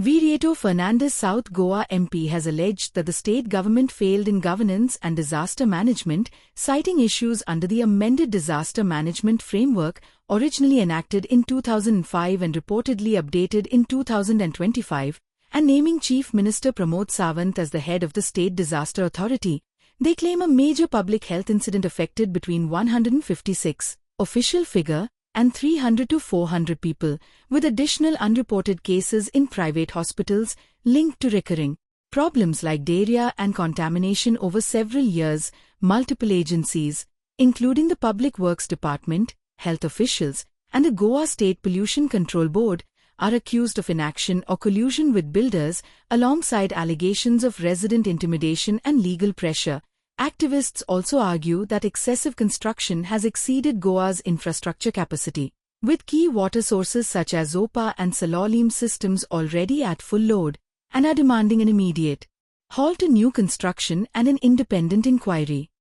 Viriato Fernandes, South Goa MP, has alleged that the state government failed in governance and disaster management, citing issues under the amended disaster management framework originally enacted in 2005 and reportedly updated in 2025, and naming Chief Minister Pramod Sawant as the head of the State Disaster Authority. They claim a major public health incident affected between 156, official figure, and 300 to 400 people, with additional unreported cases in private hospitals linked to recurring problems like diarrhea and contamination over several years. Multiple agencies, including the Public Works Department, health officials, and the Goa State Pollution Control Board, are accused of inaction or collusion with builders, alongside allegations of resident intimidation and legal pressure. Activists also argue that excessive construction has exceeded Goa's infrastructure capacity, with key water sources such as Zopa and Salolim systems already at full load, and are demanding an immediate halt to new construction and an independent inquiry.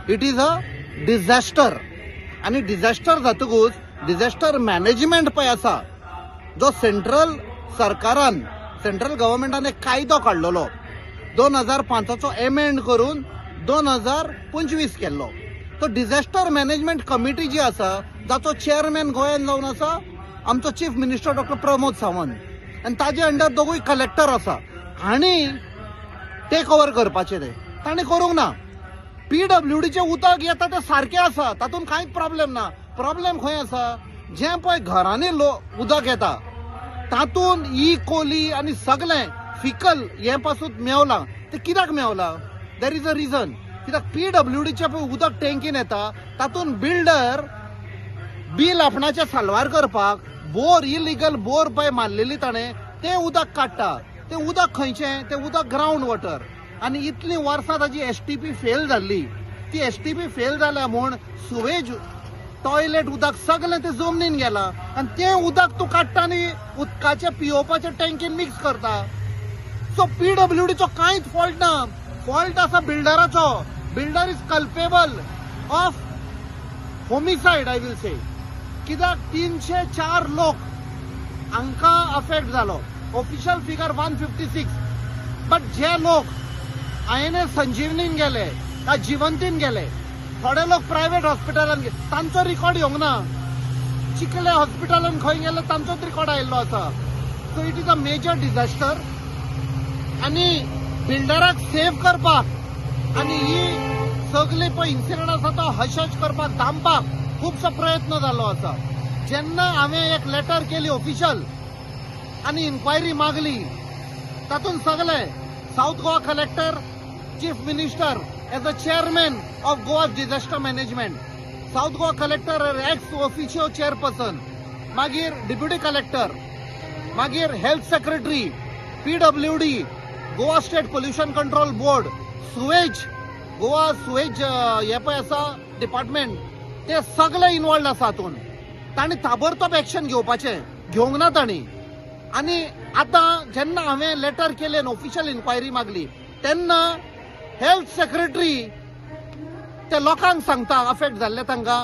It is a disaster. आणि disaster जातकूच disaster management पळय आसा जो central गव्हर्नमेंटान एक कायदो काडलेलो 2005चो amend करून 2025 केल्लो. तो डिझास्टर मॅनेजमेंट कमिटी जी आसा जाचो चेअरमॅन गोंयान जावन आसा आमचो chief minister doctor Pramod Sawant, आनी ताजे अंडर दोगूय कलेक्टर आसा. हांणी टेक ओव्हर करपाचें ताणें करूंक ना. PWDचे उदक येता ते सारकें आसा, तातूंत कांयच प्रॉब्लेम ना. प्रॉब्लेम खंय आसा, जें पळय घरांनी उदक येता तातूंत कोली आनी सगळें फिकल हें पासून मेवलां. ते कित्याक मेवलां? There is a reason. कित्याक PWDचे पळय उदक टँकीन येता तातूंत बिल्डर बील आपणाचे साल्वार करपाक बोर इलिगल बोर पळय मारलेली ताणें तें उदक काडटा. तें उदक खंयचें? तें उदक ग्रावंड वॉटर. आनी इतलीं वर्सां ताजी STP फेल जाल्ली. ती STP फेल जाल्या म्हूण सुवेज टॉयलेट उदक सगळें तें जमनीन गेलां, आनी तें उदक तूं काडटा आनी उदकाचे पिवपाचे टँकीन मिक्स करता. सो PWDचो कांयच फॉल्ट ना. फॉल्ट आसा बिल्डराचो. Builder is culpable of homicide, I will say. कित्याक 304 लोक हांकां अफेक्ट जालो. Official figure 156. बट जे लोक INS संजीवनीन गेले काय जिवंतीन गेले, थोडे लोक प्रायव्हेट हॉस्पिटलान गेले, तांचो रिकॉर्ड येवंक ना. चिखले हॉस्पिटलान खंय गेले तांचोच रिकॉर्ड आयिल्लो आसा. So it is a major disaster. आनी बिल्डराक सेव्ह करपाक आनी ही सगळी पळय इन्सिडंट आसा तो हश करपाक थांबपाक खुबसो प्रयत्न जाल्लो आसा. जेन्ना हांवें एक लेटर केली ऑफिशियल आनी इन्क्वायरी मागली, तातूंत सगळे south Goa collector, chief minister as a chairman of Goa disaster management, south Goa collector ex officio chairperson, मागीर डेप्युटी कलेक्टर, मागीर health secretary, PWD, Goa state pollution control board, Goa sewage हे पळय आसा डिपार्टमेंट, ते सगळे इन्वॉल्ड आसा हातूंत. तांणी ताबडतोब एक्शन घेवंक ना तांणी. आनी आतां जेन्ना हांवें लेटर केलें, ऑफिशियल इन्क्वायरी मागली, तेन्ना हेल्थ सेक्रेटरी ते लोकांक सांगता अफेक्ट जाल्ले तांकां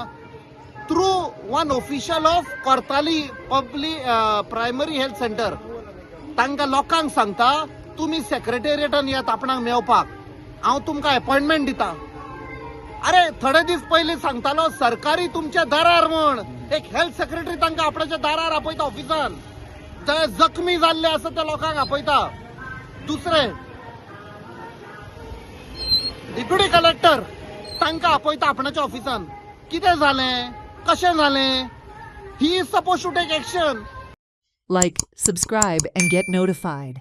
थ्रू वन ऑफिशियल ऑफ कोर्ताली प्रायमरी हेल्थ सेंटर. तांकां लोकांक सांगता तुमी सेक्रेटेरिएटान येत आपणाक मेवपाक, हांव तुमकां अपॉइंटमेंट दिता. अरे थोडे दीस पयलीं सांगतालो सरकारी तुमच्या दारार म्हूण. एक हेल्थ सेक्रेटरी तांकां आपणाच्या दारार आपयता ऑफिसान. थंय जखमी जाल्ले आसा त्या लोकांक आपयता. दुसरे डेप्युटी कलेक्टर तांकां आपयता आपणाच्या ऑफिसान. कितें जालें, कशें जालें, he is suppose to take action. Like, subscribe, and get notified.